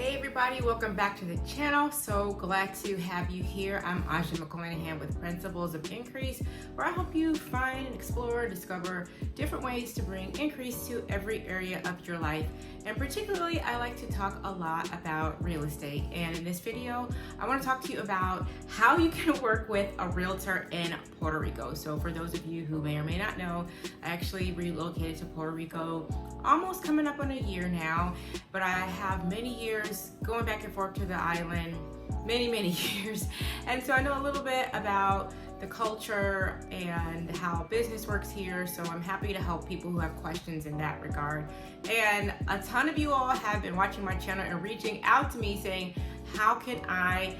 Hey everybody, welcome back to the channel. So glad to have you here. I'm Aja McClanahan with Principles of Increase, where I help you find, explore, discover different ways to bring increase to every area of your life. And particularly, I like to talk a lot about real estate. And in this video, I want to talk to you about how you can work with a realtor in Puerto Rico. So for those of you who may or may not know, I actually relocated to Puerto Rico almost coming up on a year now, but I have many years going back and forth to the island, many years. And so I know a little bit about the culture and how business works here. So I'm happy to help people who have questions in that regard. And a ton of you all have been watching my channel and reaching out to me saying, how can I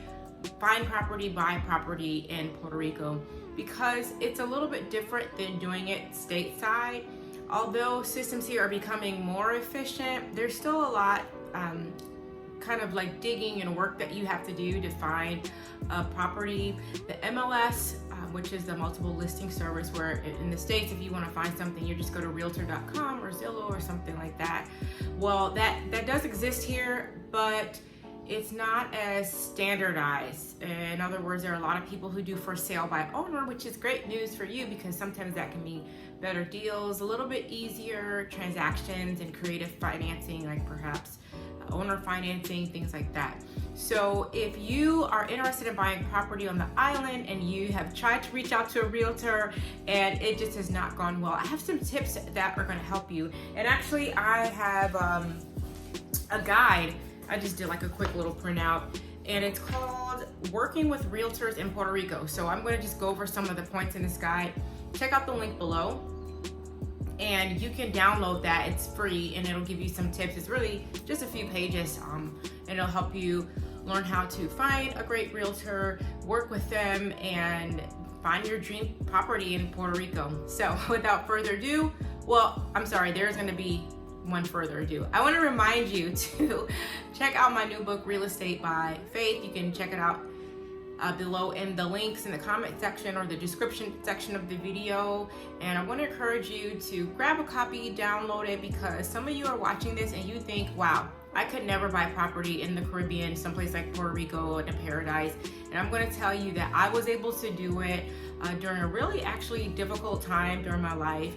find property, buy property in Puerto Rico? Because it's a little bit different than doing it stateside. Although systems here are becoming more efficient, there's still a lot kind of like digging and work that you have to do to find a property. The MLS, which is the multiple listing service, where in the States, if you want to find something, you just go to realtor.com or Zillow or something like that. Well, that does exist here, but it's not as standardized. In other words, there are a lot of people who do for sale by owner, which is great news for you because sometimes that can mean better deals, a little bit easier transactions and creative financing, like perhaps owner financing, things like that. So if you are interested in buying property on the island and you have tried to reach out to a realtor and it just has not gone well, I have some tips that are going to help you. And actually I have a guide. I just did like a quick little printout, and it's called Working with Realtors in Puerto Rico. So I'm going to just go over some of the points in this guide. Check out the link below and you can download that. It's free and it'll give you some tips. It's really just a few pages and it'll help you learn how to find a great realtor, work with them, and find your dream property in Puerto Rico. So without further ado, well, I'm sorry, there's going to be one further ado. I want to remind you to check out my new book, Real Estate by Faith. You can check it out below in the links in the comment section or the description section of the video. And I want to encourage you to grab a copy, download it, because some of you are watching this and you think, wow, I could never buy property in the Caribbean, someplace like Puerto Rico in a paradise. And I'm going to tell you that I was able to do it during a really actually difficult time during my life.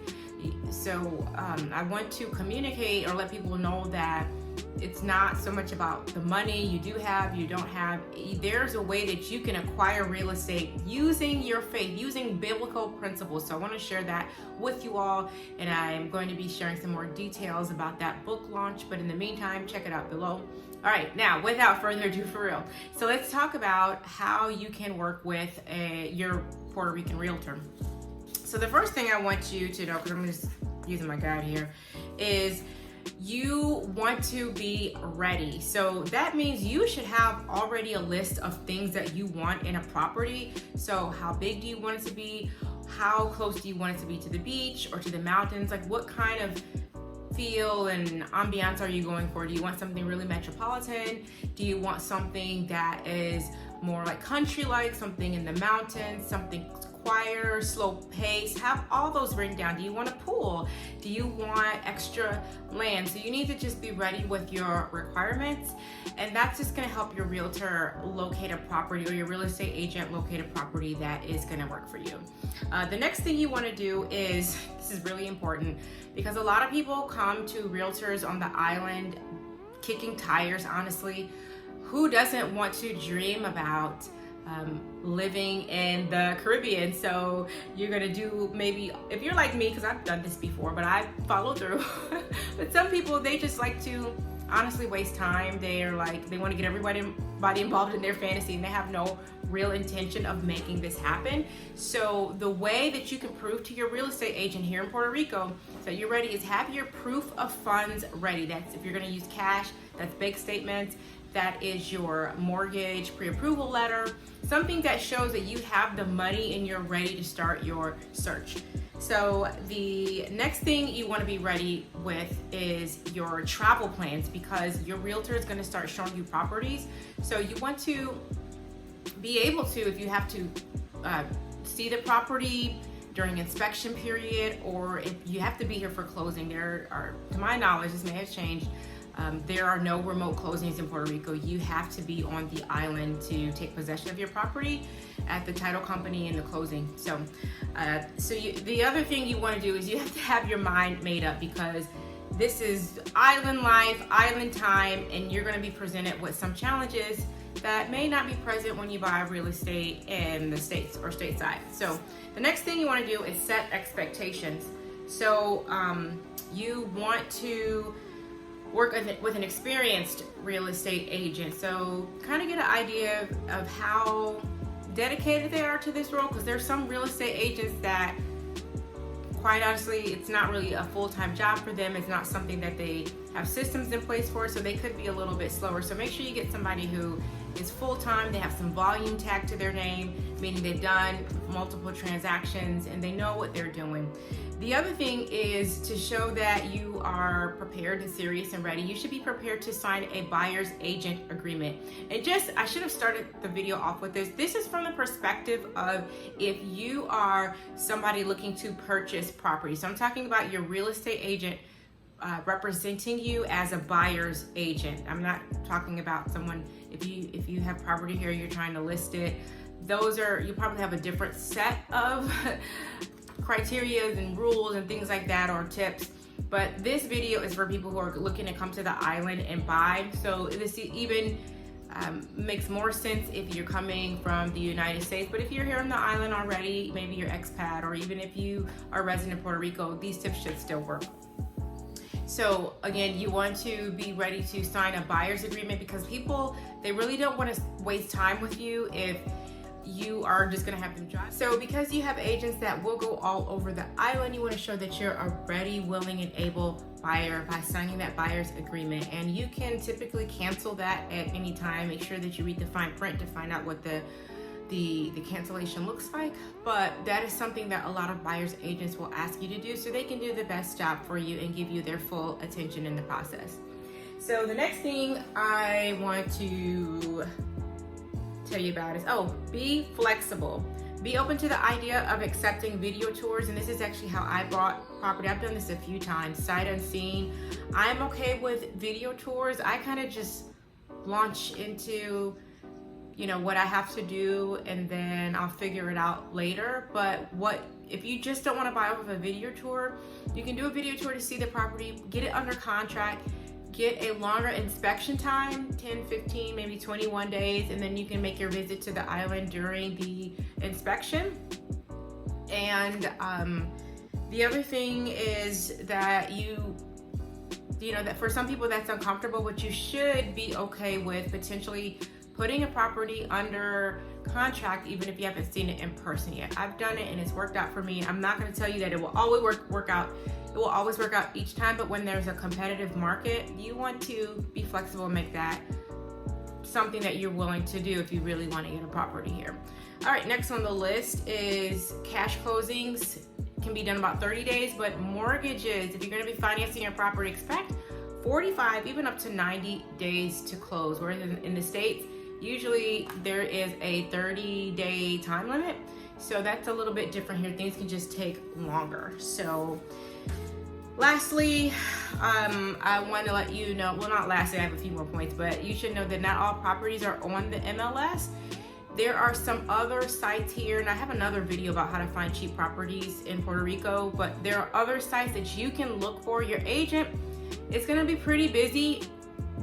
So I want to communicate or let people know that it's not so much about the money you do have, you don't have. There's a way that you can acquire real estate using your faith, using biblical principles. So I want to share that with you all, and I'm going to be sharing some more details about that book launch. But in the meantime, check it out below. All right, now without further ado, for real. So let's talk about how you can work with your Puerto Rican realtor. So the first thing I want you to know, because I'm just using my guide here, is you want to be ready. So that means you should have already a list of things that you want in a property. So how big do you want it to be? How close do you want it to be to the beach or to the mountains? Like what kind of feel and ambiance are you going for? Do you want something really metropolitan? Do you want something that is more like country-like, something in the mountains, something quieter, slow pace? Have all those written down. Do you want a pool? Do you want extra land? So you need to just be ready with your requirements, and that's just going to help your realtor locate a property, or your real estate agent locate a property that is going to work for you. The next thing you want to do is, this is really important, because a lot of people come to realtors on the island kicking tires, honestly. Who doesn't want to dream about living in the Caribbean? So you're gonna do, maybe if you're like me, because I've done this before, but I follow through. But some people, they just like to honestly waste time. They're like, they want to get everybody involved in their fantasy, and they have no real intention of making this happen. So the way that you can prove to your real estate agent here in Puerto Rico that you're ready is have your proof of funds ready. That's if you're going to use cash, that's bank statements, that is your mortgage pre-approval letter, something that shows that you have the money and you're ready to start your search. So the next thing you want to be ready with is your travel plans, because your realtor is going to start showing you properties. So you want to be able to, if you have to see the property during inspection period, or if you have to be here for closing, there are, to my knowledge, this may have changed, There are no remote closings in Puerto Rico. You have to be on the island to take possession of your property at the title company in the closing. So, the other thing you want to do is you have to have your mind made up, because this is island life, island time, and you're going to be presented with some challenges that may not be present when you buy real estate in the States or stateside. So the next thing you want to do is set expectations. So you want to work with an experienced real estate agent. So kind of get an idea of how dedicated they are to this role, because there's some real estate agents that, quite honestly, it's not really a full-time job for them. It's not something that they have systems in place for, so they could be a little bit slower. So make sure you get somebody who is full-time, they have some volume tag to their name, meaning they've done multiple transactions and they know what they're doing. The other thing is to show that you are prepared and serious and ready. You should be prepared to sign a buyer's agent agreement. And I should have started the video off with this. This is from the perspective of if you are somebody looking to purchase property. So I'm talking about your real estate agent representing you as a buyer's agent. I'm not talking about someone, if you have property here, you're trying to list it. You probably have a different set of criteria and rules and things like that, or tips. But this video is for people who are looking to come to the island and buy. So this even makes more sense if you're coming from the United States. But if you're here on the island already, maybe you're expat, or even if you are a resident of Puerto Rico, these tips should still work. So again, you want to be ready to sign a buyer's agreement, because people, they really don't want to waste time with you if you are just going to have them drive. So because you have agents that will go all over the island, you want to show that you're a ready, willing, and able buyer by signing that buyer's agreement. And you can typically cancel that at any time. Make sure that you read the fine print to find out what the cancellation looks like. But that is something that a lot of buyer's agents will ask you to do, so they can do the best job for you and give you their full attention in the process. So the next thing I want to tell you about is, be flexible. Be open to the idea of accepting video tours. And this is actually how I bought property. I've done this a few times, sight unseen. I'm okay with video tours. I kind of just launch into what I have to do, and then I'll figure it out later. But if you just don't want to buy off of a video tour, you can do a video tour to see the property, get it under contract, get a longer inspection time, 10, 15, maybe 21 days, and then you can make your visit to the island during the inspection. And the other thing is that that for some people that's uncomfortable, but you should be okay with potentially putting a property under contract even if you haven't seen it in person yet. I've done it and it's worked out for me. I'm not going to tell you that it will always work out. It will always work out each time, but when there's a competitive market, you want to be flexible and make that something that you're willing to do if you really want to get a property here. All right, next on the list is cash closings. Can be done about 30 days, but mortgages, if you're going to be financing your property, expect 45, even up to 90 days to close. Whereas in the States, usually there is a 30-day time limit. So that's a little bit different here. Things can just take longer. So lastly, I want to let you know, well, not lastly, I have a few more points, but you should know that not all properties are on the MLS. There are some other sites here, and I have another video about how to find cheap properties in Puerto Rico, but there are other sites that you can look for. Your agent is going to be pretty busy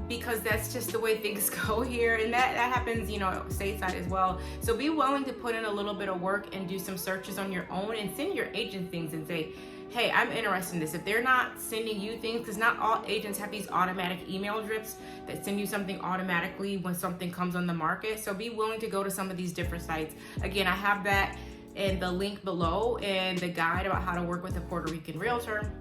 because that's just the way things go here, and that happens, stateside as well. So be willing to put in a little bit of work and do some searches on your own, and send your agent things and say, hey, I'm interested in this. If they're not sending you things, because not all agents have these automatic email drips that send you something automatically when something comes on the market. So be willing to go to some of these different sites. Again, I have that in the link below and the guide about how to work with a Puerto Rican realtor.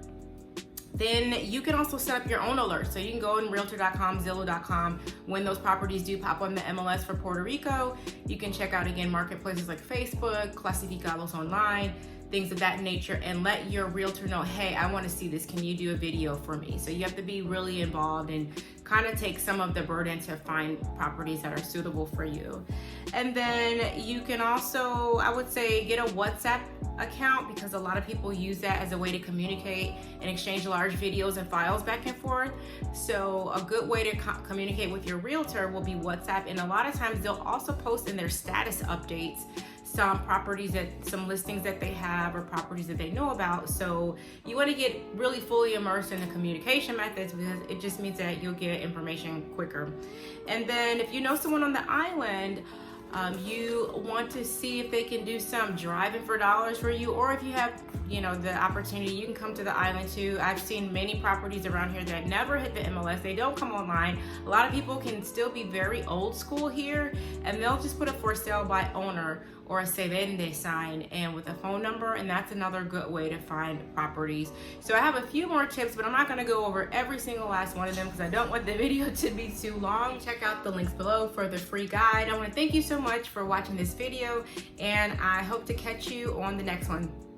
Then you can also set up your own alerts. So you can go in realtor.com, Zillow.com. When those properties do pop on the MLS for Puerto Rico, you can check out, again, marketplaces like Facebook, Clasificados Online, things of that nature, and let your realtor know, hey, I want to see this. Can you do a video for me? So you have to be really involved and kind of take some of the burden to find properties that are suitable for you. And then you can also, I would say, get a WhatsApp account, because a lot of people use that as a way to communicate and exchange large videos and files back and forth. So a good way to communicate with your realtor will be WhatsApp, and a lot of times they'll also post in their status updates some properties, some listings that they have or properties that they know about. So you want to get really fully immersed in the communication methods, because it just means that you'll get information quicker. And then if you know someone on the island, you want to see if they can do some driving for dollars for you, or if you have, the opportunity, you can come to the island too. I've seen many properties around here that never hit the MLS. They don't come online. A lot of people can still be very old school here, and they'll just put a for sale by owner or a se vende sign and with a phone number, and that's another good way to find properties. So I have a few more tips, but I'm not gonna go over every single last one of them because I don't want the video to be too long. Check out the links below for the free guide. I wanna thank you so much for watching this video, and I hope to catch you on the next one.